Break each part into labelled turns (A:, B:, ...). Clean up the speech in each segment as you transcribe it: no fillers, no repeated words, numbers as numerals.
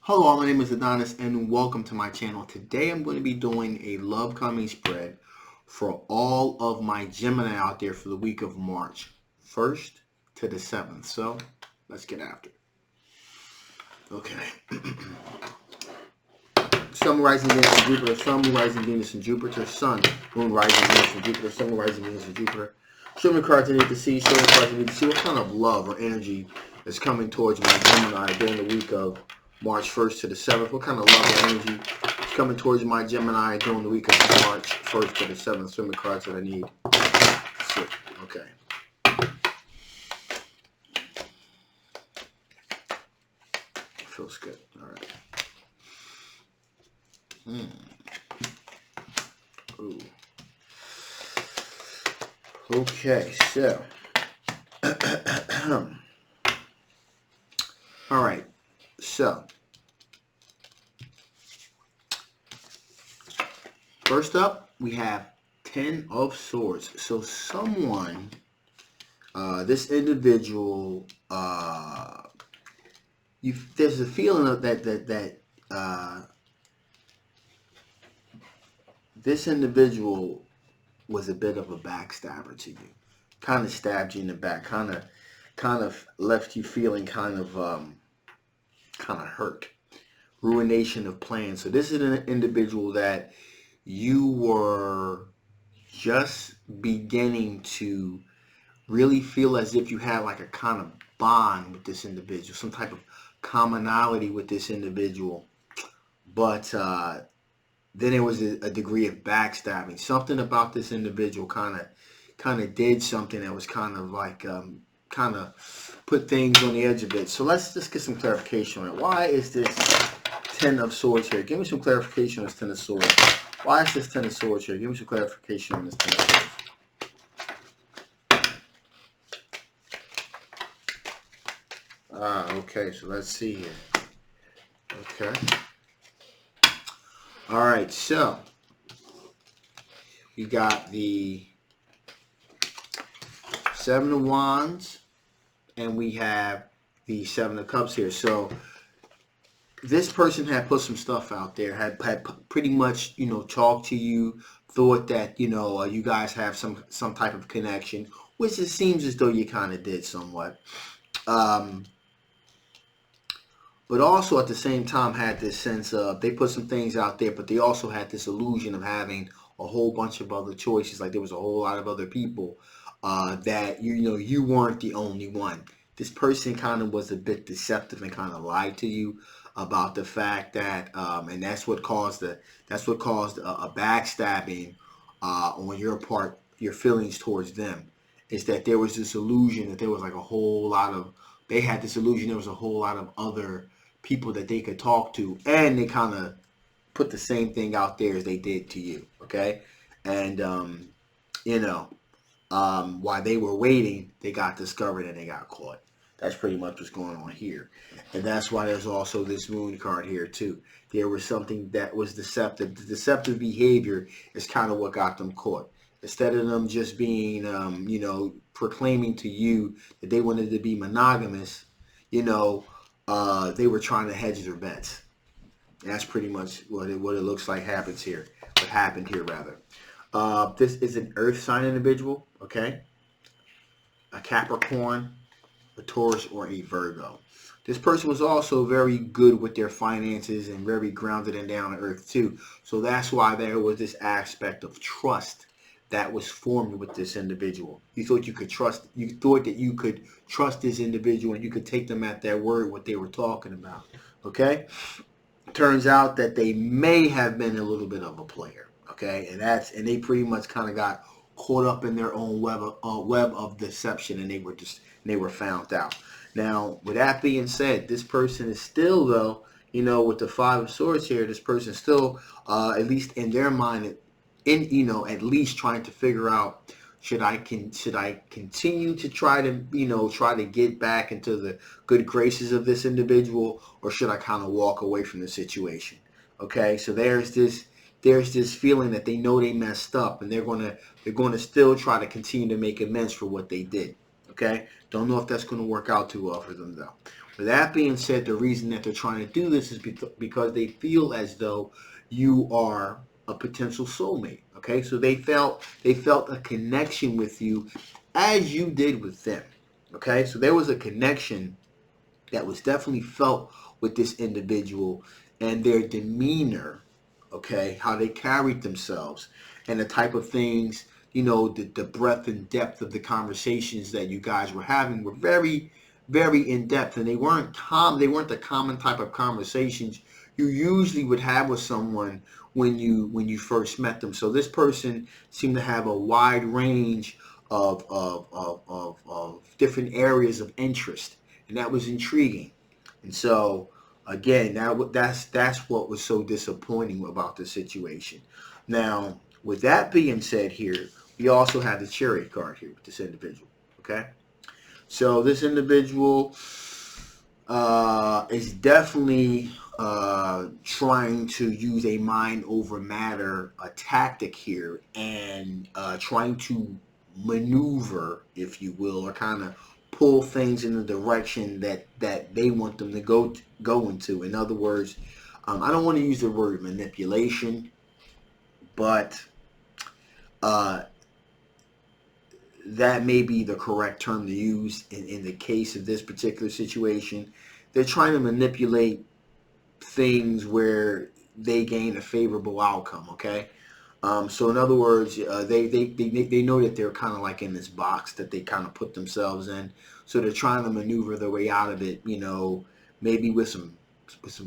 A: Hello, my name is Adonis and welcome to my channel. Today I'm going to be doing a love coming spread for all of my Gemini out there for the week of March 1st to the 7th. So let's get after it. Okay. Sun, rising, Venus, and Jupiter. Sun, rising, Venus, and Jupiter. Sun, Moon, rising, Venus, and Jupiter. Sun, rising, Venus, and Jupiter. Show me cards I need to see. Show me cards I need to see. What kind of love or energy is coming towards my Gemini during the week of March 1st to the 7th? What kind of love or energy is coming towards my Gemini during the week of March 1st to the 7th? Show me cards that I need. Okay. Feels good. All right. Ooh. Okay, so all right, so first up we have 10 of Swords. So someone, this individual, there's a feeling of that this individual was a bit of a backstabber to you. Kind of stabbed you in the back. Kind of left you feeling kind of hurt. Ruination of plans. So this is an individual that you were just beginning to really feel as if you had like a kind of bond with this individual, some type of commonality with this individual, but then there was a degree of backstabbing. Something about this individual kind of did something that was kind of like kind of put things on the edge of it. So let's just get some clarification on it. Why is this 10 of Swords here? Give me some clarification on this 10 of Swords. Why is this 10 of Swords here? Give me some clarification on this 10 of Swords. Okay, so let's see here. Okay. All right, so we got the 7 of Wands and we have the 7 of Cups here. So this person had put some stuff out there, had pretty much, talked to you, thought that, you guys have some type of connection, which it seems as though you kind of did somewhat. But also at the same time had this sense of, they put some things out there, but they also had this illusion of having a whole bunch of other choices. Like there was a whole lot of other people that, you weren't the only one. This person kind of was a bit deceptive and kind of lied to you about the fact that, and that's what caused a backstabbing on your part, your feelings towards them, is that there was this illusion that there was like a whole lot of, they had this illusion there was a whole lot of other people that they could talk to, and they kind of put the same thing out there as they did to you, okay? And, while they were waiting, they got discovered and they got caught. That's pretty much what's going on here. And that's why there's also this Moon card here, too. There was something that was deceptive. The deceptive behavior is kind of what got them caught. Instead of them just being, proclaiming to you that they wanted to be monogamous, they were trying to hedge their bets. And that's pretty much what it looks like happens here. What happened here, rather. This is an Earth sign individual, okay? A Capricorn, a Taurus, or a Virgo. This person was also very good with their finances and very grounded and down to earth too. So that's why there was this aspect of trust that was formed with this individual. You thought you could trust, you thought that you could trust this individual and you could take them at their word, what they were talking about. Okay? Turns out that they may have been a little bit of a player. Okay? And they pretty much kind of got caught up in their own web of deception, and they were found out. Now, with that being said, this person is still, though, with the 5 of Swords here, this person still, at least in their mind, at least trying to figure out, should I continue to try to get back into the good graces of this individual, or should I kind of walk away from the situation? Okay, so there's this feeling that they know they messed up, and they're gonna still try to continue to make amends for what they did. Okay, don't know if that's going to work out too well for them though. With that being said, the reason that they're trying to do this is because they feel as though you are a potential soulmate. Okay, so they felt a connection with you, as you did with them. Okay, so there was a connection that was definitely felt with this individual, and their demeanor, okay, how they carried themselves, and the type of things, the breadth and depth of the conversations that you guys were having were very, very in depth, and they weren't the common type of conversations you usually would have with someone when you first met them. So this person seemed to have a wide range of different areas of interest, and that was intriguing. And so again, that's what was so disappointing about the situation. Now, with that being said, here we also have the Chariot card here with this individual. Okay, so this individual is definitely trying to use a mind over matter a tactic here, and trying to maneuver, if you will, or kind of pull things in the direction that they want them to go into. In other words, I don't want to use the word manipulation, but uh, that may be the correct term to use in the case of this particular situation. They're trying to manipulate things where they gain a favorable outcome. Okay, so in other words, they know that they're kind of like in this box that they kind of put themselves in. So they're trying to maneuver their way out of it. Maybe with some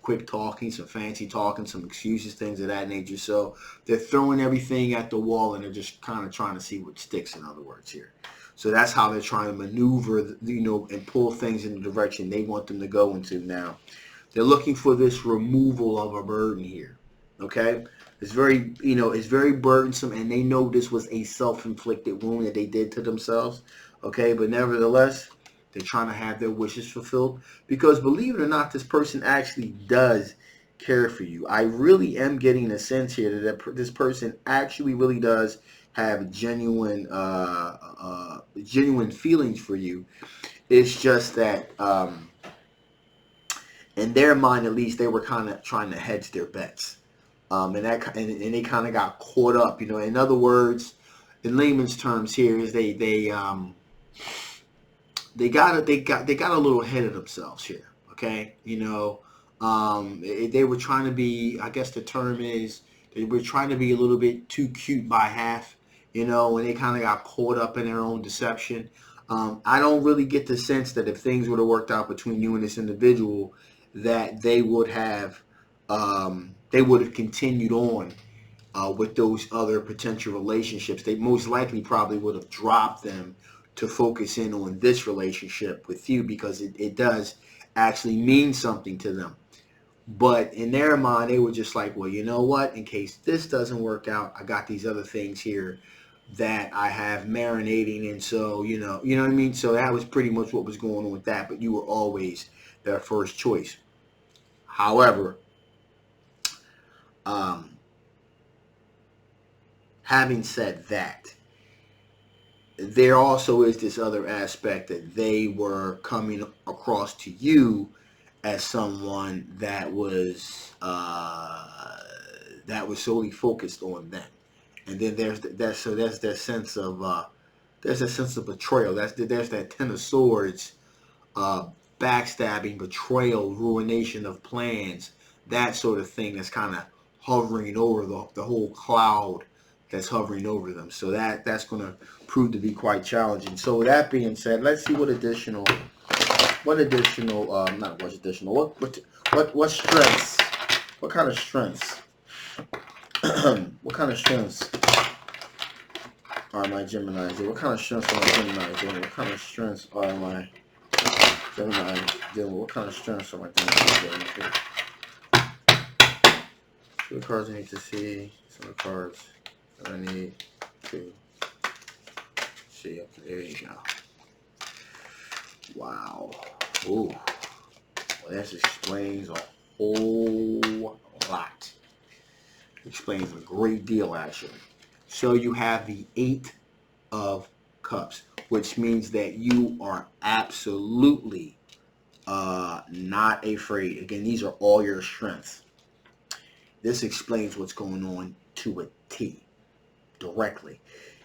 A: quick talking, some fancy talking, some excuses, things of that nature. So they're throwing everything at the wall, and they're just kind of trying to see what sticks. In other words, here. So that's how they're trying to maneuver, and pull things in the direction they want them to go into. Now, they're looking for this removal of a burden here. Okay? It's very burdensome, and they know this was a self-inflicted wound that they did to themselves. Okay? But nevertheless, they're trying to have their wishes fulfilled, because believe it or not, this person actually does care for you. I really am getting a sense here that this person actually really does have genuine feelings for you. It's just that in their mind, at least, they were kind of trying to hedge their bets, and they kind of got caught up. In other words, in layman's terms, here is they got a little ahead of themselves here. Okay, they were trying to be. I guess the term is they were trying to be a little bit too cute by half. And they kind of got caught up in their own deception. I don't really get the sense that if things would have worked out between you and this individual, that they would have continued on with those other potential relationships. They most likely probably would have dropped them to focus in on this relationship with you, because it does actually mean something to them. But in their mind, they were just like, well, you know what? In case this doesn't work out, I got these other things here that I have marinating, and so you know what I mean. So that was pretty much what was going on with that. But you were always their first choice. However, um, having said that, there also is this other aspect that they were coming across to you as someone that was solely focused on them. And then there's that sense of betrayal. There's that Ten of Swords, uh, backstabbing, betrayal, ruination of plans, that sort of thing that's kind of hovering over the whole cloud that's hovering over them. So that's going to prove to be quite challenging. So with that being said, let's see what additional, not what's additional, what strengths, what kind of strengths, what kind of strengths are my Geminis doing? What kind of strengths are my Geminis doing? What kind of strengths are my Gemini dealing with? What kind of strengths are my Geminis dealing with? Two cards I need to see. Some of the cards that I need to see. Okay, there you go. Wow. Ooh. Well, this explains a whole lot. Explains a great deal, actually. So you have the Eight of Cups, which means that you are absolutely Not afraid. Again, these are all your strengths. This explains what's going on to a T directly.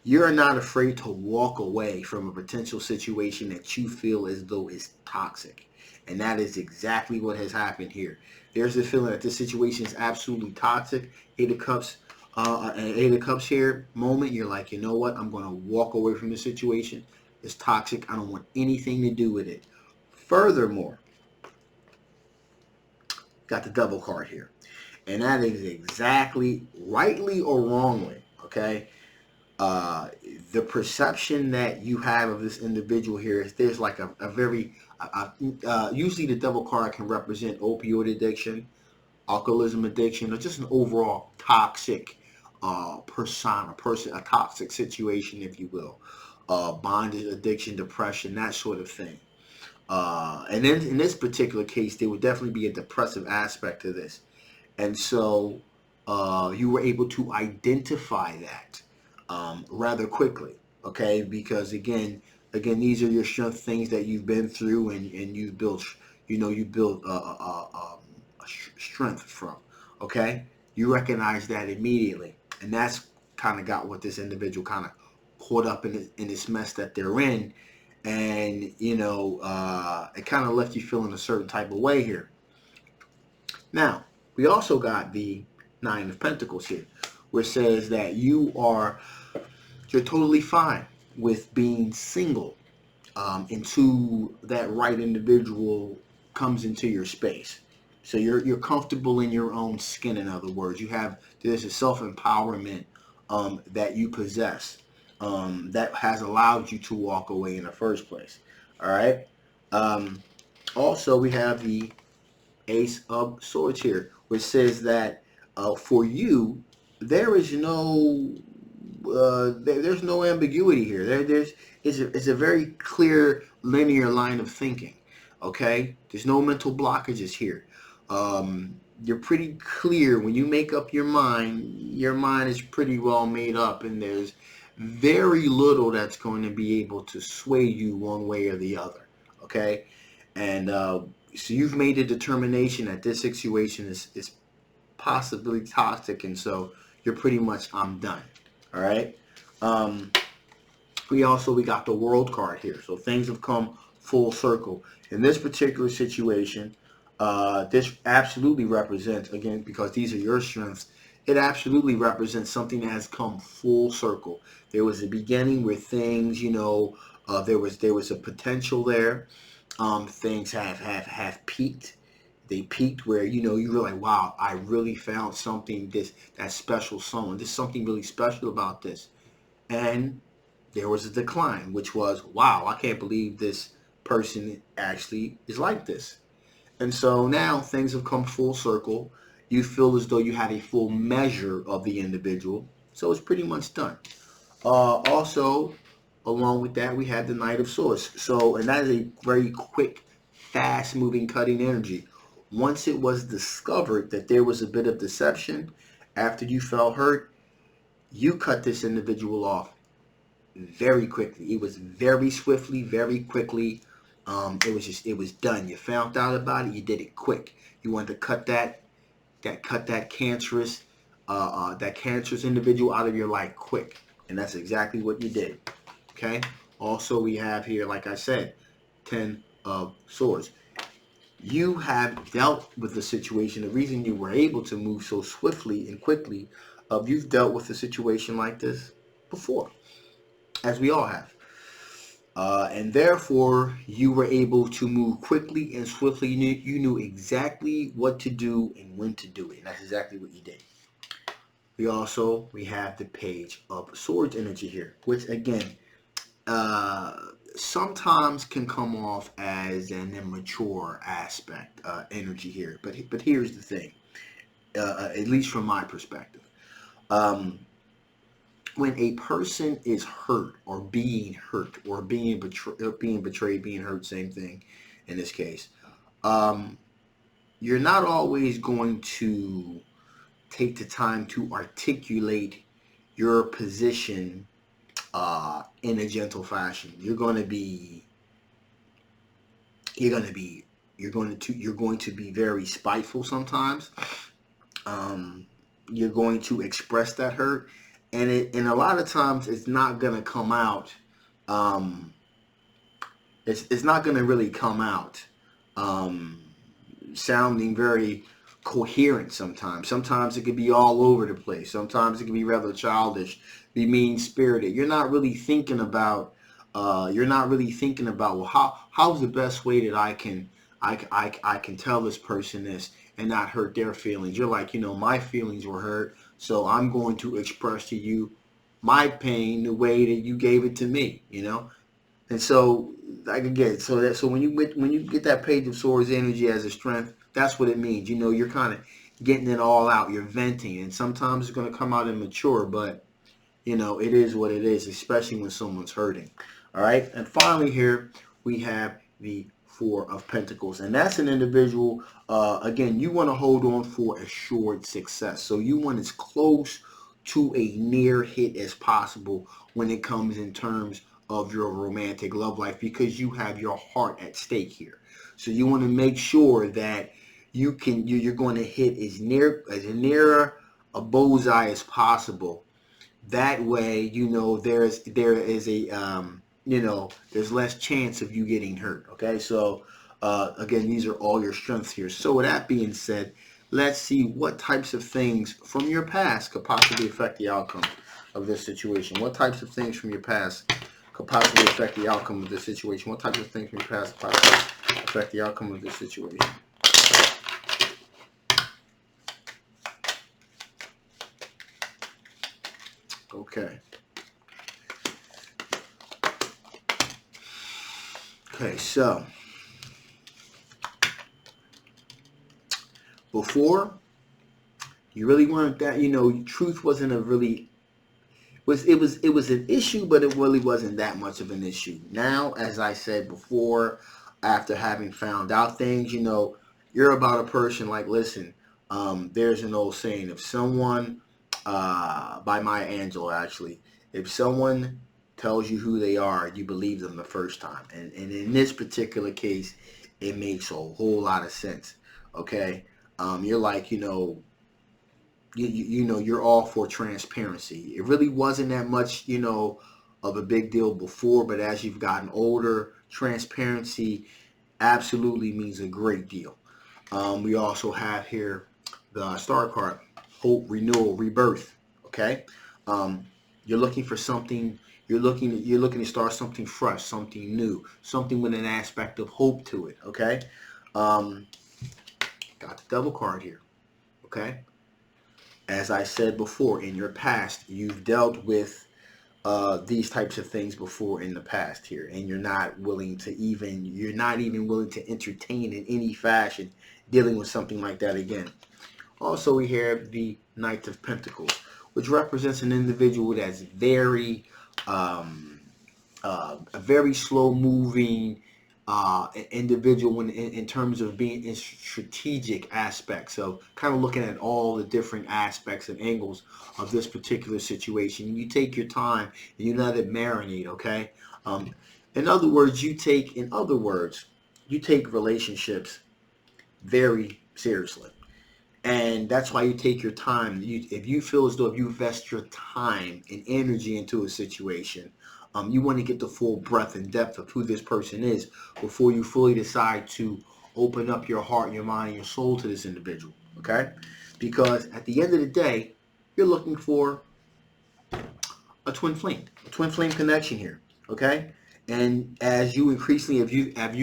A: You're not afraid to walk away from a potential situation that you feel as though is toxic. And that is exactly what has happened here. There's the feeling that this situation is absolutely toxic. Eight of Cups, Eight of Cups here moment. You're like, you know what? I'm going to walk away from the situation. It's toxic. I don't want anything to do with it. Furthermore, got the Devil card here. And that is exactly, rightly or wrongly, okay? uh, the perception that you have of this individual here is there's like a very usually the Devil card can represent opioid addiction, alcoholism addiction, or just an overall toxic person, a toxic situation, if you will, bondage, addiction, depression, that sort of thing. And then in this particular case, there would definitely be a depressive aspect to this. And so you were able to identify that rather quickly, okay? Because again, these are your strength, things that you've been through, and you've built, you built strength from, okay? You recognize that immediately, and that's kind of got what this individual kind of caught up in this mess that they're in, and it kind of left you feeling a certain type of way here. Now, we also got the Nine of Pentacles here, which says that you're totally fine with being single until that right individual comes into your space. So you're comfortable in your own skin. In other words, there's a self empowerment that you possess that has allowed you to walk away in the first place. All right. Um, Also, we have the Ace of Swords here, which says that for you, there is there's no ambiguity here. It's a very clear linear line of thinking. Okay, there's no mental blockages here. You're pretty clear when you make up your mind. Your mind is pretty well made up, and there's very little that's going to be able to sway you one way or the other. Okay, and so you've made a determination that this situation is possibly toxic, and so you're pretty much, I'm done. All right. Um, we got the World card here, so things have come full circle in this particular situation. This absolutely represents, again, because these are your strengths. It absolutely represents something that has come full circle. There was a beginning where things, there was a potential there. Things have peaked. They peaked where you realize, wow, I really found something that's special. There's something really special about this. And there was a decline, which was, wow, I can't believe this person actually is like this. And so now things have come full circle. You feel as though you had a full measure of the individual. So it's pretty much done. Also, along with that, we had the Knight of Swords. So, and that is a very quick, fast-moving, cutting energy. Once it was discovered that there was a bit of deception, after you felt hurt, you cut this individual off very quickly. It was very swiftly, very quickly. It was done. You found out about it. You did it quick. You wanted to cut that cancerous individual out of your life quick, and that's exactly what you did. Okay. Also, we have here, like I said, 10 of Swords. You have dealt with the situation. The reason you were able to move so swiftly and quickly, you've dealt with a situation like this before, as we all have. And therefore, you were able to move quickly and swiftly. You knew exactly what to do and when to do it. And that's exactly what you did. We have the Page of Swords energy here, which again, sometimes can come off as an immature aspect energy here. But here's the thing, at least from my perspective. When a person is hurt or being betrayed, being hurt, same thing in this case, you're not always going to take the time to articulate your position in a gentle fashion. You're going to be You're going to be very spiteful sometimes. You're going to express that hurt, and a lot of times it's not going to come out. Um, it's not going to really come out um, sounding very coherent sometimes. Sometimes it could be all over the place. Sometimes it can be rather childish, be mean spirited. You're not really thinking about, well, how's the best way that I can tell this person this and not hurt their feelings. You're like, my feelings were hurt, so I'm going to express to you my pain the way that you gave it to me. And so, like again, so when you get that Page of Swords energy as a strength, that's what it means. You're kind of getting it all out. You're venting, and sometimes it's going to come out immature, but it is what it is, especially when someone's hurting. All right, and finally here we have the Four of Pentacles, and that's an individual. Again, you want to hold on for assured success, so you want as close to a near hit as possible when it comes in terms of your romantic love life, because you have your heart at stake here. So you want to make sure that you're going to hit as near a bullseye as possible. That way, there's less chance of you getting hurt. Okay, so again, these are all your strengths here. So with that being said, let's see what types of things from your past could possibly affect the outcome of this situation. What types of things from your past could possibly affect the outcome of this situation? What types of things from your past could possibly affect the outcome of this situation? Okay. Okay, so before, you really weren't that, truth wasn't a really it was an issue, but it really wasn't that much of an issue. Now, as I said before, after having found out things, you're about a person like, listen, there's an old saying, if someone, by Maya Angelou actually, if someone tells you who they are, you believe them the first time. And in this particular case, it makes a whole lot of sense. Okay? You're like, you're all for transparency. It really wasn't that much, of a big deal before, but as you've gotten older, transparency absolutely means a great deal. We also have here the star card, hope, renewal, rebirth. Okay, you're looking for something. You're looking to start something fresh, something new, something with an aspect of hope to it. Okay, got the devil card here. Okay, as I said before, in your past, you've dealt with these types of things before in the past here, and you're not even willing to entertain in any fashion dealing with something like that again. Also, we have the Knight of Pentacles, which represents an individual that's a very slow moving individual in terms of being in strategic aspects. So kind of looking at all the different aspects and angles of this particular situation. You take your time and you let it marinate, okay? In other words, you take relationships very seriously. And that's why you take your time. If you feel as though if you invest your time and energy into a situation, you want to get the full breadth and depth of who this person is before you fully decide to open up your heart, your mind, and your soul to this individual. Okay? Because at the end of the day, you're looking for a twin flame connection here. Okay? And as you increasingly, as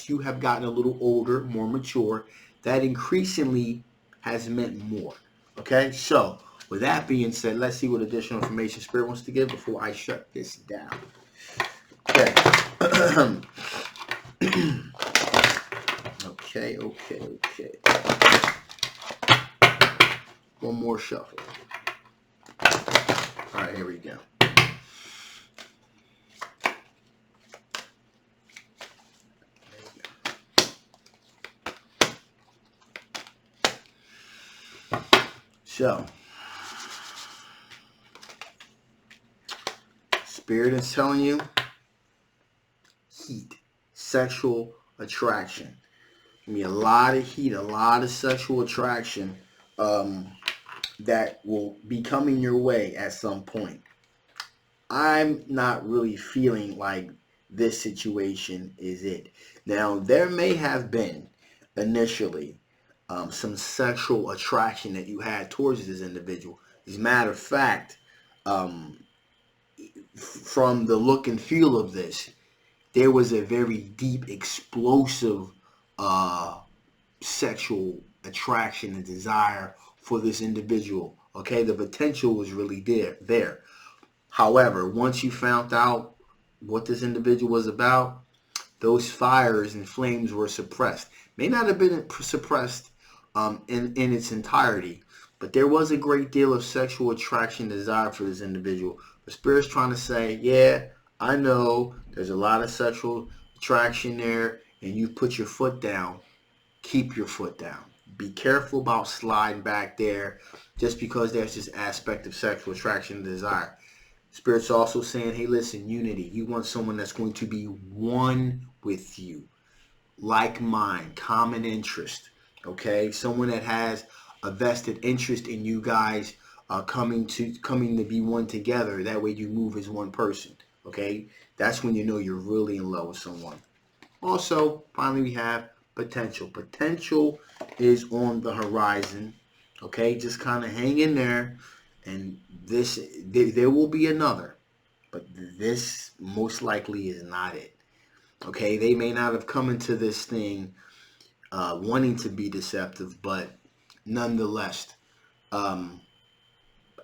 A: you have gotten a little older, more mature, that increasingly has meant more. Okay, so with that being said, let's see what additional information Spirit wants to give before I shut this down. Okay. Okay. One more shuffle. All right, here we go. So, Spirit is telling you heat, sexual attraction. I mean, a lot of heat, a lot of sexual attraction that will be coming your way at some point. I'm not really feeling like this situation is it. Now, there may have been initially some sexual attraction that you had towards this individual. As a matter of fact, um, from the look and feel of this, there was a very deep, explosive uh, sexual attraction and desire for this individual. Okay, the potential was really there. However, once you found out what this individual was about, those fires and flames were suppressed. May not have been suppressed in its entirety, but there was a great deal of sexual attraction, desire for this individual. The spirit's trying to say, yeah, I know there's a lot of sexual attraction there, and you put your foot down. Keep your foot down. Be careful about sliding back there just because there's this aspect of sexual attraction and desire. Spirit's also saying, hey, listen, unity. You want someone that's going to be one with you, like mind, common interest. Okay, someone that has a vested interest in you guys coming to be one together. That way, you move as one person. Okay, that's when you know you're really in love with someone. Also, finally, we have potential. Potential is on the horizon. Okay, just kind of hang in there, and there will be another, but this most likely is not it. Okay, they may not have come into this thing wanting to be deceptive, but nonetheless, um,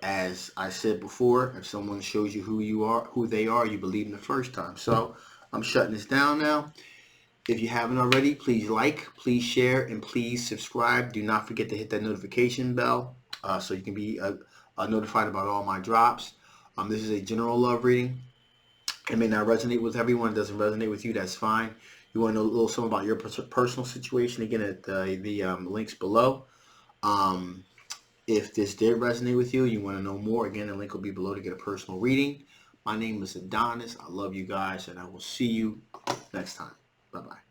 A: as I said before, if someone shows you who they are, you believe them the first time. So I'm shutting this down now. If you haven't already, please like, please share, and please subscribe. Do not forget to hit that notification bell so you can be notified about all my drops. This is a general love reading. It may not resonate with everyone. It doesn't resonate with you. That's fine. You want to know a little something about your personal situation, again, at the links below. Um, if this did resonate with you, you want to know more, again, the link will be below to get a personal reading. My name is Adonis. I love you guys, and I will see you next time. Bye-bye.